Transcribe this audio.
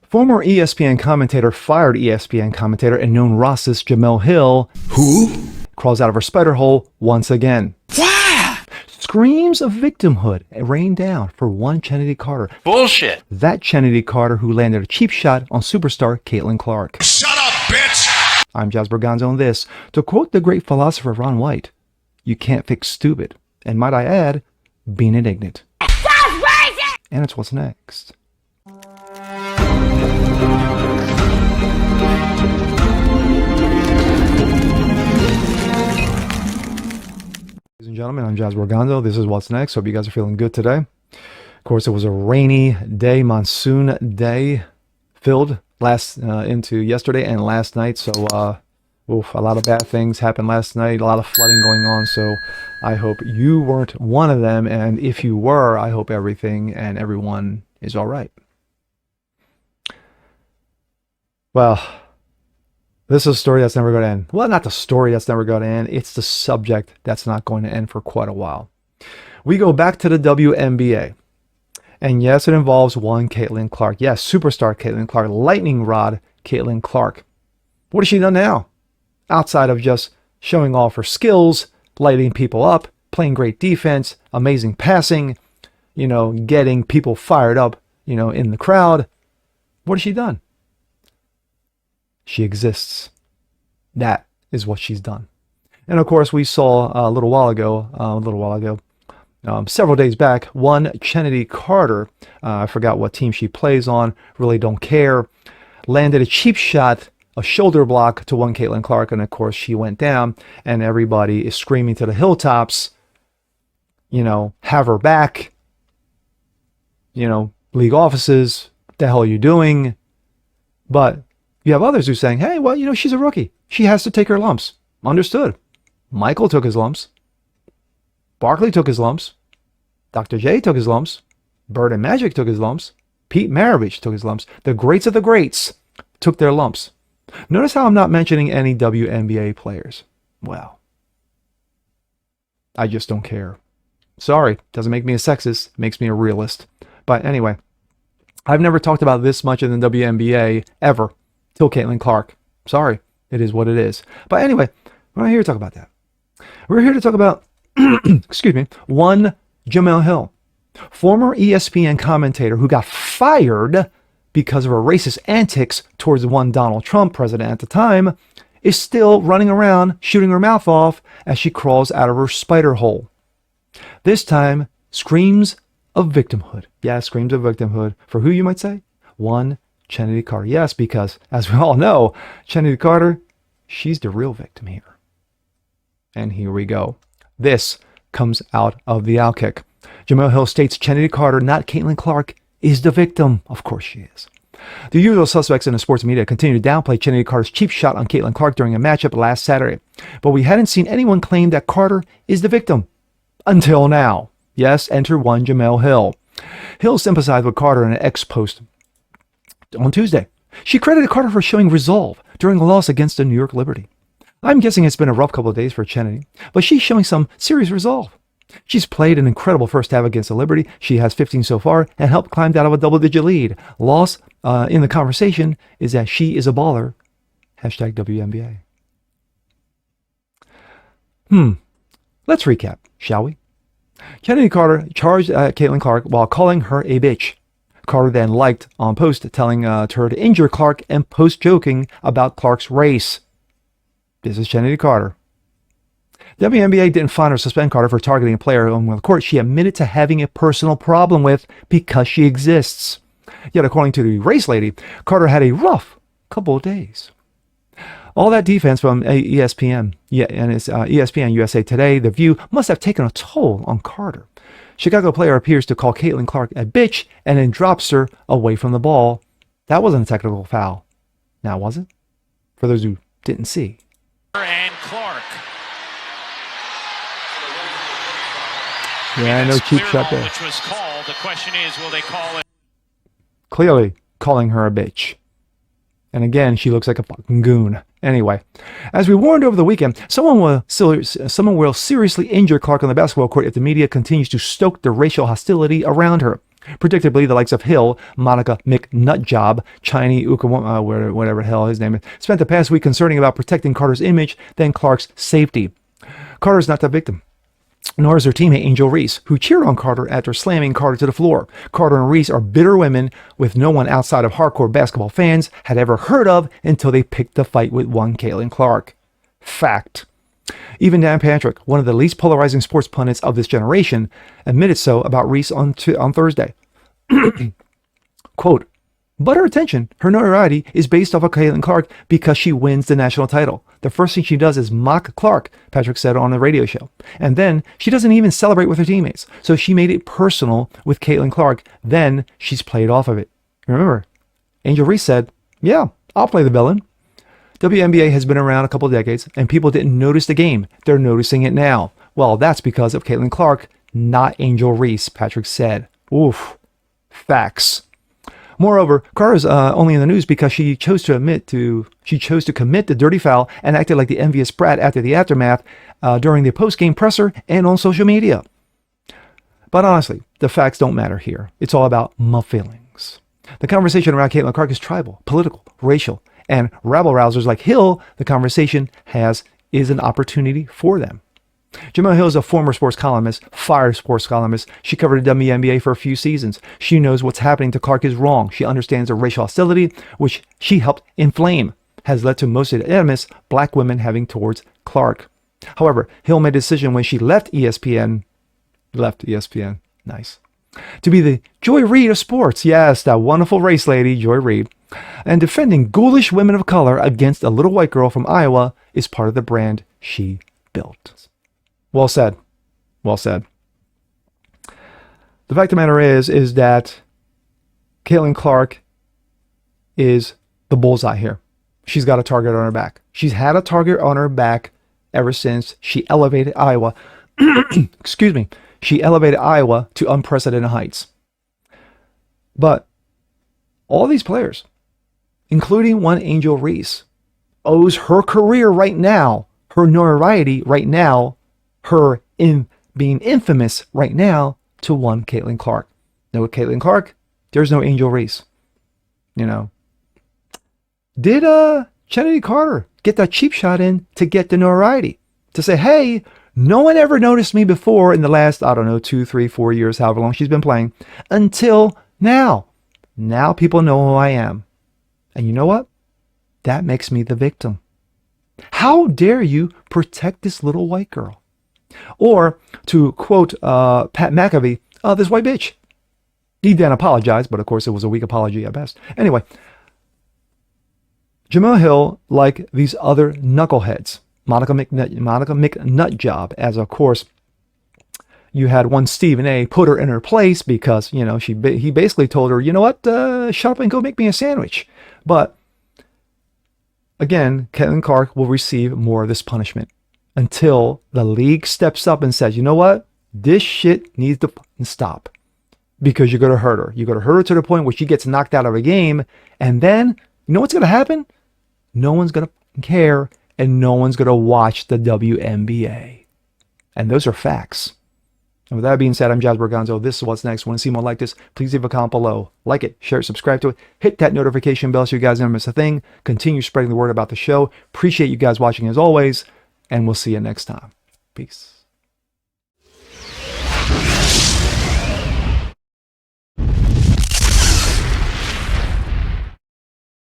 Former ESPN commentator, fired ESPN commentator, and known racist Jemele Hill, Who? crawls out of her spider hole once again. Why? Screams of victimhood rain down for one Chennedy Carter. Bullshit. That Chennedy Carter who landed a cheap shot on superstar Caitlin Clark. Shut up, bitch! I'm Jazz Berganzo, and this, to quote the great philosopher Ron White, you can't fix stupid, and might I add, being indignant. And it's what's next. Ladies and gentlemen, I'm Jazz Berganzo. This is what's next. Hope you guys are feeling good today. Of course, it was a rainy day, monsoon day, filled into yesterday and last night. So, a lot of bad things happened last night. A lot of flooding going on. So, I hope you weren't one of them. And if you were, I hope everything and everyone is all right. Well, this is a story that's never going to end. Well, not the story that's never going to end. It's the subject that's not going to end for quite a while. We go back to the WNBA. And yes, it involves one Caitlin Clark. Yes, superstar Caitlin Clark. Lightning rod Caitlin Clark. What has she done now? Outside of just showing off her skills, lighting people up, playing great defense, amazing passing, getting people fired up, in the crowd. What has she done? She exists. That is what she's done. And of course, we saw several days back, one Chennedy Carter, I forgot what team she plays on, really don't care, landed a cheap shot, a shoulder block to one Caitlin Clark, and of course she went down, and everybody is screaming to the hilltops, have her back, league offices, what the hell are you doing? But you have others who are saying, hey, well, she's a rookie. She has to take her lumps. Understood. Michael took his lumps. Barkley took his lumps. Dr. J took his lumps. Bird and Magic took his lumps. Pete Maravich took his lumps. The greats of the greats took their lumps. Notice how I'm not mentioning any WNBA players. Well, I just don't care. Sorry, doesn't make me a sexist. Makes me a realist. But anyway, I've never talked about this much in the WNBA ever. Till Caitlin Clark. Sorry, it is what it is. But anyway, we're not here to talk about that. We're here to talk about, one Jemele Hill, former ESPN commentator who got fired because of her racist antics towards one Donald Trump, president at the time, is still running around shooting her mouth off as she crawls out of her spider hole. This time, screams of victimhood. Yeah, screams of victimhood. For who, you might say? One Chennedy Carter. Yes, because as we all know, Chennedy Carter, she's the real victim here. And here we go. This comes out of the Outkick. Jemele Hill states Chennedy Carter, not Caitlin Clark, is the victim. Of course she is. The usual suspects in the sports media continue to downplay Chennedy Carter's cheap shot on Caitlin Clark during a matchup last Saturday. But we hadn't seen anyone claim that Carter is the victim. Until now. Yes, enter one Jemele Hill. Hill sympathized with Carter in an X post on Tuesday. She credited Carter for showing resolve during a loss against the New York Liberty. I'm guessing it's been a rough couple of days for Chennedy, but she's showing some serious resolve. She's played an incredible first half against the Liberty. She has 15 so far and helped climb out of a double-digit lead. Loss in the conversation is that she is a baller. Hashtag WNBA. Let's recap, shall we? Chennedy Carter charged Caitlin Clark while calling her a bitch. Carter then liked on post telling her to injure Clark and post joking about Clark's race. This is Chennedy Carter. WNBA didn't fine or suspend Carter for targeting a player on the court she admitted to having a personal problem with because she exists. Yet according to the race lady, Carter had a rough couple of days. All that defense from ESPN, and it's ESPN USA Today, The View, must have taken a toll on Carter. Chicago player appears to call Caitlin Clark a bitch and then drops her away from the ball. That wasn't a technical foul. Now, was it? For those who didn't see. And Clark. Yeah, I know, cheap shot there. Which was called. The question is, will they call it? Clearly calling her a bitch. And again, she looks like a fucking goon. Anyway, as we warned over the weekend, someone will seriously injure Clark on the basketball court if the media continues to stoke the racial hostility around her. Predictably, the likes of Hill, Monica McNutjob, Chiny Ukawama, whatever the hell his name is, spent the past week concerning about protecting Carter's image than Clark's safety. Carter's not the victim, nor is her teammate Angel Reese, who cheered on Carter after slamming Carter to the floor. Carter and Reese are bitter women with no one outside of hardcore basketball fans had ever heard of until they picked a fight with one Caitlin Clark. Fact. Even Dan Patrick, one of the least polarizing sports pundits of this generation, admitted so about Reese on Thursday. Quote, but her attention, her notoriety, is based off of Caitlin Clark because she wins the national title. The first thing she does is mock Clark, Patrick said on the radio show. And then she doesn't even celebrate with her teammates. So she made it personal with Caitlin Clark. Then she's played off of it. Remember, Angel Reese said, yeah, I'll play the villain. WNBA has been around a couple of decades, and people didn't notice the game. They're noticing it now. Well, that's because of Caitlin Clark, not Angel Reese, Patrick said. Oof. Facts. Moreover, Carter's only in the news because she chose to commit the dirty foul and acted like the envious brat after the aftermath during the post-game presser and on social media. But honestly, the facts don't matter here. It's all about my feelings. The conversation around Caitlin Clark is tribal, political, racial, and rabble-rousers like Hill, the conversation is an opportunity for them. Jemele Hill is a former sports columnist, fire sports columnist. She covered the WNBA for a few seasons. She knows what's happening to Clark is wrong. She understands the racial hostility, which she helped inflame, has led to most of the animus black women having towards Clark. However, Hill made a decision when she left ESPN, nice, to be the Joy Reid of sports. Yes, that wonderful race lady, Joy Reid. And defending ghoulish women of color against a little white girl from Iowa is part of the brand she built. Well said. Well said. The fact of the matter is that Caitlin Clark is the bullseye here. She's got a target on her back. She's had a target on her back ever since she elevated Iowa. Excuse me. She elevated Iowa to unprecedented heights. But all these players, including one Angel Reese, owes her career right now, her notoriety right now, her being infamous right now to one Caitlin Clark. No Caitlin Clark, there's no Angel Reese. You know. Did Chennedy Carter get that cheap shot in to get the notoriety? To say, hey, no one ever noticed me before in the last, 2, 3, 4 years, however long she's been playing, until now. Now people know who I am. And you know what? That makes me the victim. How dare you protect this little white girl? Or, to quote Pat McAfee, this white bitch. He then apologized, but of course it was a weak apology at best. Anyway, Jemele Hill, like these other knuckleheads, Monica McNutjob, as of course you had one Stephen A. put her in her place because, you know, he basically told her, you know what, shut up and go make me a sandwich. But again, Caitlin Clark will receive more of this punishment until the league steps up and says, you know what, this shit needs to stop because you're going to hurt her. You're going to hurt her to the point where she gets knocked out of a game. And then, you know what's going to happen? No one's going to care and no one's going to watch the WNBA. And those are facts. And with that being said, I'm Jasper Gonzo. This is What's Next. Want to see more like this? Please leave a comment below. Like it, share it, subscribe to it. Hit that notification bell so you guys never miss a thing. Continue spreading the word about the show. Appreciate you guys watching as always. And we'll see you next time. Peace.